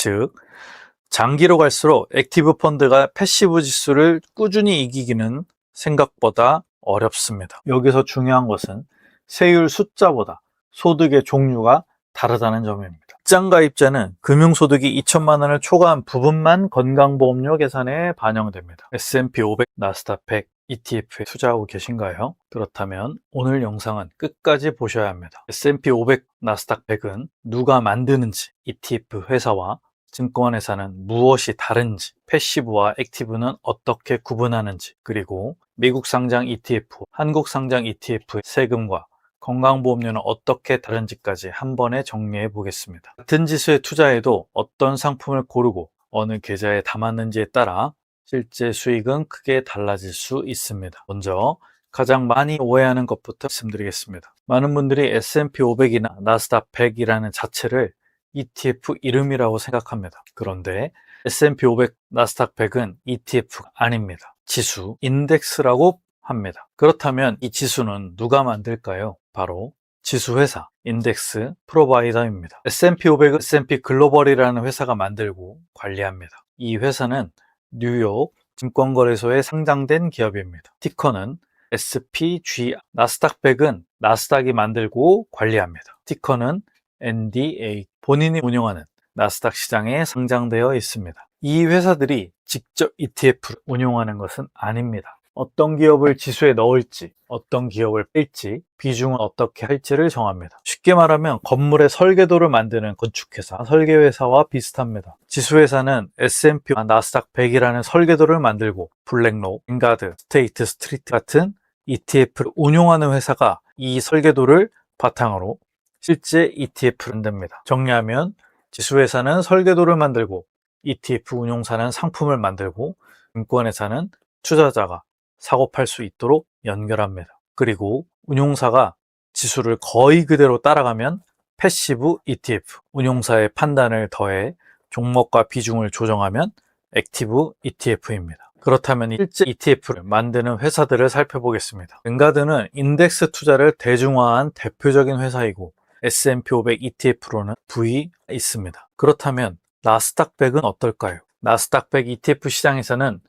즉 장기로 갈수록 액티브 펀드가 패시브 지수를 꾸준히 이기기는 생각보다 어렵습니다. 여기서 중요한 것은 세율 숫자보다 소득의 종류가 다르다는 점입니다. 입장 가입자는 금융소득이 2천만 원을 초과한 부분만 건강보험료 계산에 반영됩니다. S&P 500, 나스닥 100, ETF에 투자하고 계신가요? 그렇다면 오늘 영상은 끝까지 보셔야 합니다. S&P 500, 나스닥 100은 누가 만드는지, ETF 회사와 증권회사는 무엇이 다른지, 패시브와 액티브는 어떻게 구분하는지, 그리고 미국 상장 ETF, 한국 상장 ETF의 세금과 건강보험료는 어떻게 다른지까지 한 번에 정리해 보겠습니다. 같은 지수에 투자해도 어떤 상품을 고르고 어느 계좌에 담았는지에 따라 실제 수익은 크게 달라질 수 있습니다. 먼저 가장 많이 오해하는 것부터 말씀드리겠습니다. 많은 분들이 S&P 500이나 나스닥 100이라는 자체를 ETF 이름이라고 생각합니다. 그런데 S&P 500, 나스닥 100은 ETF가 아닙니다. 지수, 인덱스라고 합니다. 그렇다면 이 지수는 누가 만들까요? 바로 지수회사, 인덱스 프로바이더입니다. S&P 500은 S&P 글로벌이라는 회사가 만들고 관리합니다. 이 회사는 뉴욕 증권거래소에 상장된 기업입니다. 티커는 SPG, 나스닥 100은 나스닥이 만들고 관리합니다. 티커는 NDA, 본인이 운영하는 나스닥 시장에 상장되어 있습니다. 이 회사들이 직접 ETF를 운용하는 것은 아닙니다. 어떤 기업을 지수에 넣을지, 어떤 기업을 뺄지, 비중은 어떻게 할지를 정합니다. 쉽게 말하면 건물의 설계도를 만드는 건축회사, 설계회사와 비슷합니다. 지수회사는 S&P, 나스닥 100이라는 설계도를 만들고 블랙록, 뱅가드, 스테이트 스트리트 같은 ETF를 운용하는 회사가 이 설계도를 바탕으로 실제 ETF를 만듭니다. 정리하면 지수회사는 설계도를 만들고 ETF 운용사는 상품을 만들고 증권회사는 투자자가 사고 팔 수 있도록 연결합니다. 그리고 운용사가 지수를 거의 그대로 따라가면 패시브 ETF, 운용사의 판단을 더해 종목과 비중을 조정하면 액티브 ETF입니다. 그렇다면 실제 ETF를 만드는 회사들을 살펴보겠습니다. 뱅가드는 인덱스 투자를 대중화한 대표적인 회사이고 S&P 500 ETF로는 V가 있습니다. 그렇다면 나스닥 100은 어떨까요? 나스닥 100 ETF 시장에서는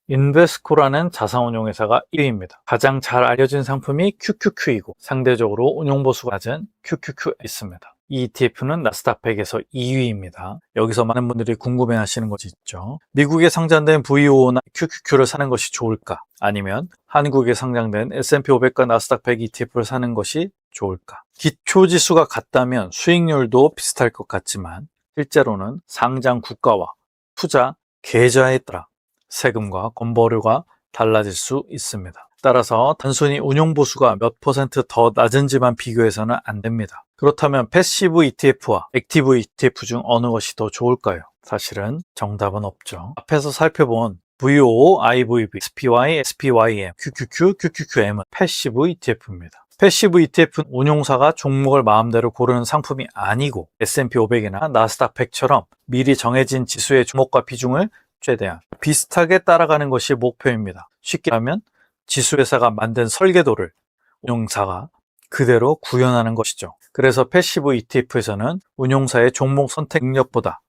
인베스코라는 자산운용회사가 1위입니다. 가장 잘 알려진 상품이 QQQ이고 상대적으로 운용보수가 낮은 QQQ에 있습니다. 이 ETF는 나스닥 100에서 2위입니다. 여기서 많은 분들이 궁금해하시는 것이 있죠. 미국에 상장된 VO나 QQQ를 사는 것이 좋을까? 아니면 한국에 상장된 S&P 500과 나스닥 100 ETF를 사는 것이 좋을까? 기초지수가 같다면 수익률도 비슷할 것 같지만 실제로는 상장 국가와 투자 계좌에 따라 세금과 건보료가 달라질 수 있습니다. 따라서 단순히 운용보수가 몇 퍼센트 더 낮은지만 비교해서는 안 됩니다. 그렇다면 패시브 ETF와 액티브 ETF 중 어느 것이 더 좋을까요? 사실은 정답은 없죠. 앞에서 살펴본 VO, IVB, SPY, SPYM, QQQ, QQQM은 패시브 ETF입니다. 패시브 ETF는 운용사가 종목을 마음대로 고르는 상품이 아니고 S&P 500이나 나스닥 100처럼 미리 정해진 지수의 종목과 비중을 최대한 비슷하게 따라가는 것이 목표입니다. 쉽게 하면 지수회사가 만든 설계도를 운용사가 그대로 구현하는 것이죠. 그래서 패시브 ETF에서는 운용사의 종목 선택 능력보다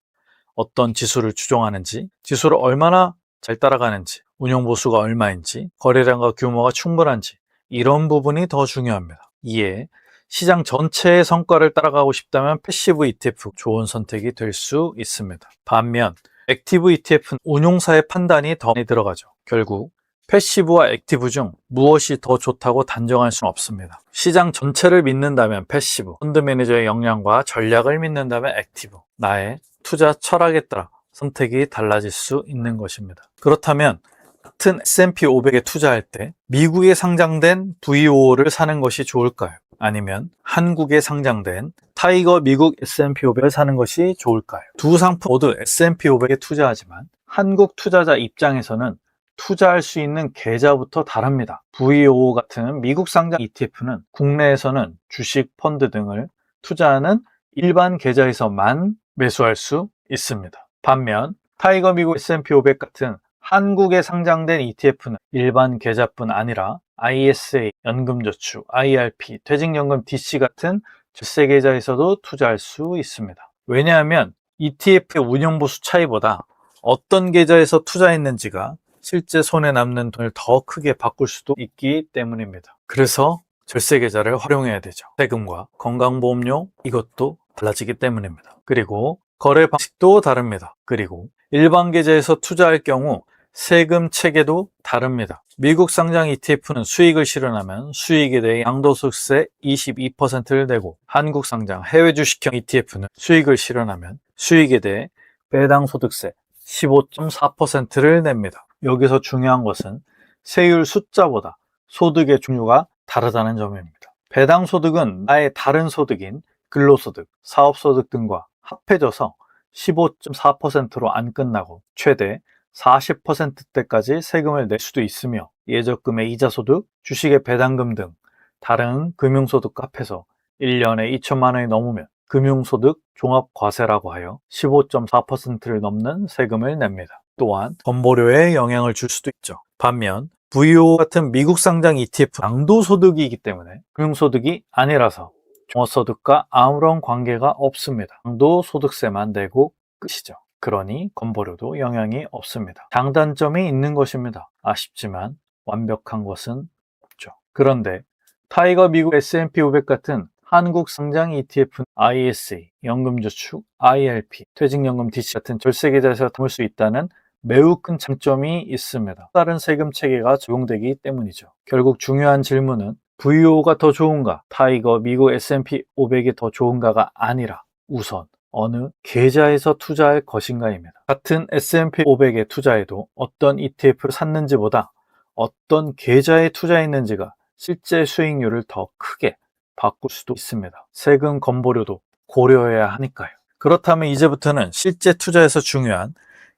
어떤 지수를 추종하는지, 지수를 얼마나 잘 따라가는지, 운용보수가 얼마인지, 거래량과 규모가 충분한지 이런 부분이 더 중요합니다. 이에 시장 전체의 성과를 따라가고 싶다면 패시브 ETF 좋은 선택이 될 수 있습니다. 반면 액티브 ETF는 운용사의 판단이 더 많이 들어가죠. 결국 패시브와 액티브 중 무엇이 더 좋다고 단정할 수는 없습니다. 시장 전체를 믿는다면 패시브, 펀드 매니저의 역량과 전략을 믿는다면 액티브, 나의 투자 철학에 따라 선택이 달라질 수 있는 것입니다. 그렇다면 같은 S&P 500에 투자할 때 미국에 상장된 VO를 사는 것이 좋을까요? 아니면 한국에 상장된 타이거 미국 S&P 500을 사는 것이 좋을까요? 두 상품 모두 S&P 500에 투자하지만 한국 투자자 입장에서는 투자할 수 있는 계좌부터 다릅니다. VO 같은 미국 상장 ETF는 국내에서는 주식, 펀드 등을 투자하는 일반 계좌에서만 매수할 수 있습니다. 반면 타이거 미국 S&P 500 같은 한국에 상장된 ETF는 일반 계좌뿐 아니라 ISA, 연금저축, IRP, 퇴직연금 DC 같은 절세 계좌에서도 투자할 수 있습니다. 왜냐하면 ETF의 운용보수 차이보다 어떤 계좌에서 투자했는지가 실제 손에 남는 돈을 더 크게 바꿀 수도 있기 때문입니다. 그래서 절세 계좌를 활용해야 되죠. 세금과 건강보험료 이것도 달라지기 때문입니다. 그리고 거래 방식도 다릅니다. 그리고 일반 계좌에서 투자할 경우 세금 체계도 다릅니다. 미국 상장 ETF는 수익을 실현하면 수익에 대해 양도소득세 22%를 내고, 한국 상장 해외 주식형 ETF는 수익을 실현하면 수익에 대해 배당소득세 15.4%를 냅니다. 여기서 중요한 것은 세율 숫자보다 소득의 종류가 다르다는 점입니다. 배당소득은 나의 다른 소득인 근로소득, 사업소득 등과 합해져서 15.4%로 안 끝나고 최대 40%대까지 세금을 낼 수도 있으며, 예적금의 이자소득, 주식의 배당금 등 다른 금융소득과 합해서 1년에 2천만 원이 넘으면 금융소득 종합과세라고 하여 15.4%를 넘는 세금을 냅니다. 또한 건보료에 영향을 줄 수도 있죠. 반면 VO 같은 미국 상장 ETF 양도소득이기 때문에 금융소득이 아니라서 종합소득과 아무런 관계가 없습니다. 양도소득세만 내고 끝이죠. 그러니 건보료도 영향이 없습니다. 장단점이 있는 것입니다. 아쉽지만 완벽한 것은 없죠. 그런데 타이거 미국 S&P 500 같은 한국 상장 ETF, ISA, 연금저축, IRP, 퇴직연금 DC 같은 절세계좌에서 담을 수 있다는 매우 큰 장점이 있습니다. 다른 세금 체계가 적용되기 때문이죠. 결국 중요한 질문은 VO가 더 좋은가, 타이거 미국 S&P 500이 더 좋은가가 아니라 우선 어느 계좌에서 투자할 것인가입니다. 같은 S&P 500에 투자해도 어떤 ETF를 샀는지보다 어떤 계좌에 투자했는지가 실제 수익률을 더 크게 바꿀 수도 있습니다. 세금 건보료도 고려해야 하니까요. 그렇다면 이제부터는 실제 투자에서 중요한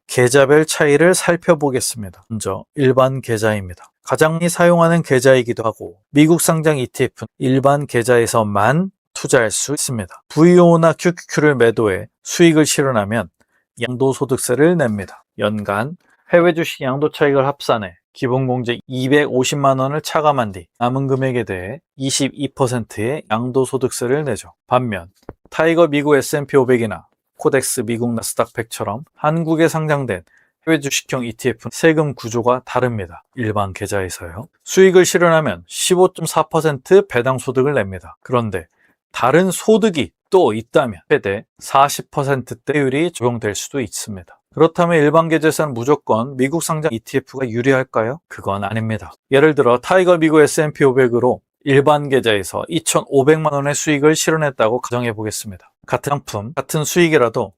계좌별 차이를 살펴보겠습니다. 먼저 일반 계좌입니다. 가장 많이 사용하는 계좌이기도 하고 미국 상장 ETF는 일반 계좌에서만 투자할 수 있습니다. VO나 QQQ를 매도해 수익을 실현하면 양도소득세를 냅니다. 연간 해외 주식 양도 차익을 합산해 기본공제 250만 원을 차감한 뒤 남은 금액에 대해 22%의 양도소득세를 내죠. 반면 타이거 미국 S&P 500이나 코덱스 미국 나스닥 100처럼 한국에 상장된 해외 주식형 ETF는 세금 구조가 다릅니다. 일반 계좌에서요. 수익을 실현하면 15.4% 배당소득을 냅니다. 그런데 다른 소득이 또 있다면 최대 40%대율이 적용될 수도 있습니다. 그렇다면 일반 계좌에서는 무조건 미국 상장 ETF가 유리할까요? 그건 아닙니다. 예를 들어 타이거 미국 S&P 500으로 일반 계좌에서 2,500만 원의 수익을 실현했다고 가정해 보겠습니다. 같은 상품, 같은 수익이라도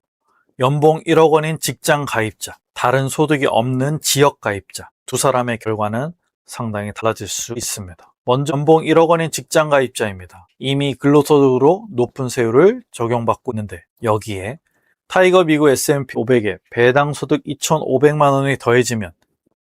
연봉 1억 원인 직장 가입자, 다른 소득이 없는 지역 가입자, 두 사람의 결과는 상당히 달라질 수 있습니다. 먼저 연봉 1억 원인 직장 가입자입니다. 이미 근로소득으로 높은 세율을 적용받고 있는데 여기에 타이거 미국 S&P 500에 배당소득 2,500만 원이 더해지면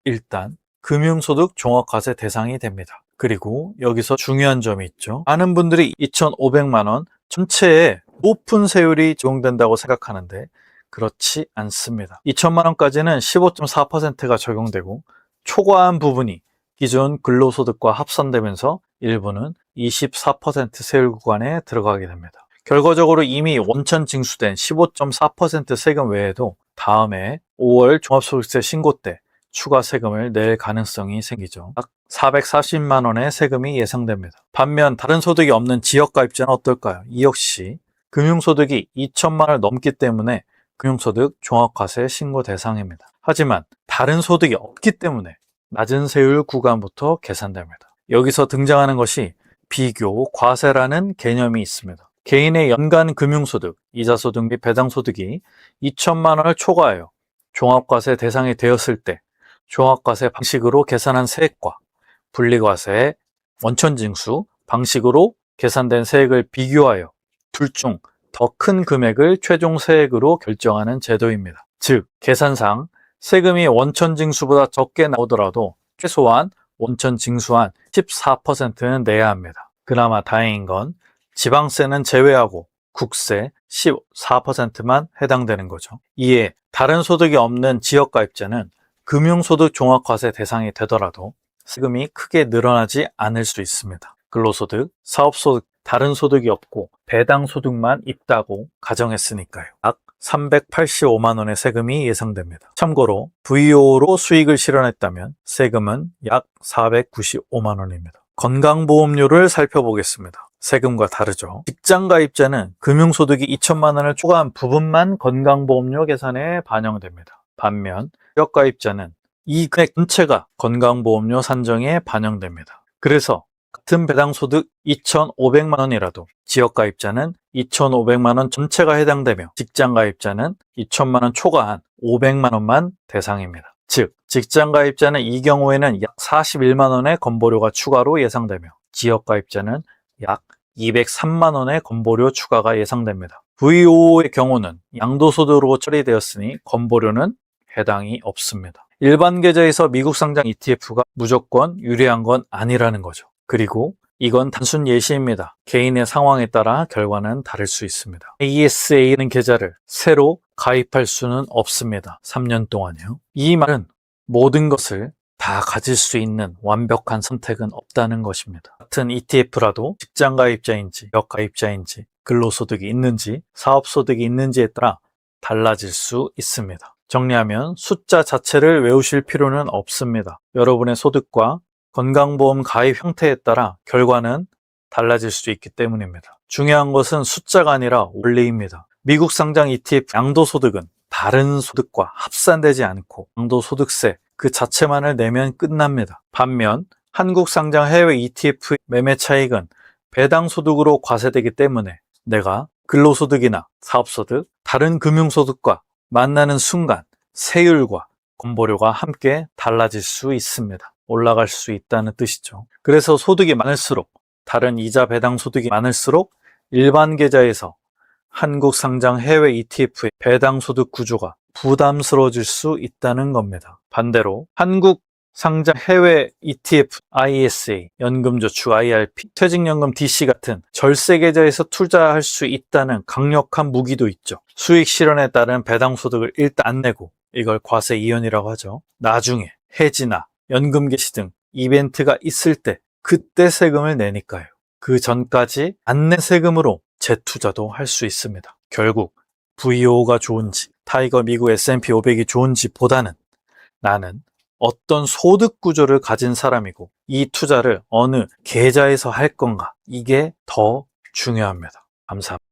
일단 금융소득 종합과세 대상이 됩니다. 그리고 여기서 중요한 점이 있죠. 많은 분들이 2,500만 원 전체에 높은 세율이 적용된다고 생각하는데 그렇지 않습니다. 2천만 원까지는 15.4%가 적용되고 초과한 부분이 기존 근로소득과 합산되면서 일부는 24% 세율 구간에 들어가게 됩니다. 결과적으로 이미 원천 징수된 15.4% 세금 외에도 다음해 5월 종합소득세 신고 때 추가 세금을 낼 가능성이 생기죠. 약 440만 원의 세금이 예상됩니다. 반면 다른 소득이 없는 지역가입자는 어떨까요? 이 역시 금융소득이 2천만 원을 넘기 때문에 금융소득 종합과세 신고 대상입니다. 하지만 다른 소득이 없기 때문에 낮은 세율 구간부터 계산됩니다. 여기서 등장하는 것이 비교 과세라는 개념이 있습니다. 개인의 연간 금융소득, 이자소득 및 배당소득이 2천만 원을 초과하여 종합과세 대상이 되었을 때 종합과세 방식으로 계산한 세액과 분리과세, 원천징수 방식으로 계산된 세액을 비교하여 둘 중 더 큰 금액을 최종 세액으로 결정하는 제도입니다. 즉, 계산상 세금이 원천징수보다 적게 나오더라도 최소한 원천징수한 14%는 내야 합니다. 그나마 다행인 건 지방세는 제외하고 국세 14%만 해당되는 거죠. 이에 다른 소득이 없는 지역가입자는 금융소득 종합과세 대상이 되더라도 세금이 크게 늘어나지 않을 수 있습니다. 근로소득, 사업소득, 다른 소득이 없고 배당소득만 있다고 가정했으니까요. 약 385만 원의 세금이 예상됩니다. 참고로 VO로 수익을 실현했다면 세금은 약 495만 원입니다. 건강보험료를 살펴보겠습니다. 세금과 다르죠. 직장가입자는 금융소득이 2천만 원을 초과한 부분만 건강보험료 계산에 반영됩니다. 반면 지역가입자는 이 금액 전체가 건강보험료 산정에 반영됩니다. 그래서 같은 배당소득 2,500만 원이라도 지역가입자는 2,500만 원 전체가 해당되며 직장가입자는 2천만 원 초과한 500만 원만 대상입니다. 즉, 직장가입자는 이 경우에는 약 41만 원의 건보료가 추가로 예상되며 지역가입자는 약 203만 원의 건보료 추가가 예상됩니다. VO의 경우는 양도소득으로 처리되었으니 건보료는 해당이 없습니다. 일반 계좌에서 미국 상장 ETF가 무조건 유리한 건 아니라는 거죠. 그리고 이건 단순 예시입니다. 개인의 상황에 따라 결과는 다를 수 있습니다. ASA는 계좌를 새로 가입할 수는 없습니다. 3년 동안요. 이 말은 모든 것을 다 가질 수 있는 완벽한 선택은 없다는 것입니다. 같은 ETF라도 직장가입자인지 역가입자인지 근로소득이 있는지 사업소득이 있는지에 따라 달라질 수 있습니다. 정리하면 숫자 자체를 외우실 필요는 없습니다. 여러분의 소득과 건강보험 가입 형태에 따라 결과는 달라질 수 있기 때문입니다. 중요한 것은 숫자가 아니라 원리입니다. 미국 상장 ETF 양도소득은 다른 소득과 합산되지 않고 양도소득세 그 자체만을 내면 끝납니다. 반면 한국 상장 해외 ETF 매매 차익은 배당소득으로 과세되기 때문에 내가 근로소득이나 사업소득, 다른 금융소득과 만나는 순간 세율과 건보료가 함께 달라질 수 있습니다. 올라갈 수 있다는 뜻이죠. 그래서 소득이 많을수록 다른 이자 배당 소득이 많을수록 일반 계좌에서 한국 상장 해외 ETF의 배당 소득 구조가 부담스러워질 수 있다는 겁니다. 반대로 한국 상장 해외 ETF, ISA, 연금저축, IRP, 퇴직연금 DC 같은 절세 계좌에서 투자할 수 있다는 강력한 무기도 있죠. 수익 실현에 따른 배당 소득을 일단 안 내고 이걸 과세 이연이라고 하죠. 나중에 해지나 연금 개시 등 이벤트가 있을 때 그때 세금을 내니까요. 그 전까지 안 낸 세금으로 재투자도 할 수 있습니다. 결국 VO가 좋은지 타이거 미국 S&P 500이 좋은지 보다는 나는 어떤 소득 구조를 가진 사람이고 이 투자를 어느 계좌에서 할 건가 이게 더 중요합니다. 감사합니다.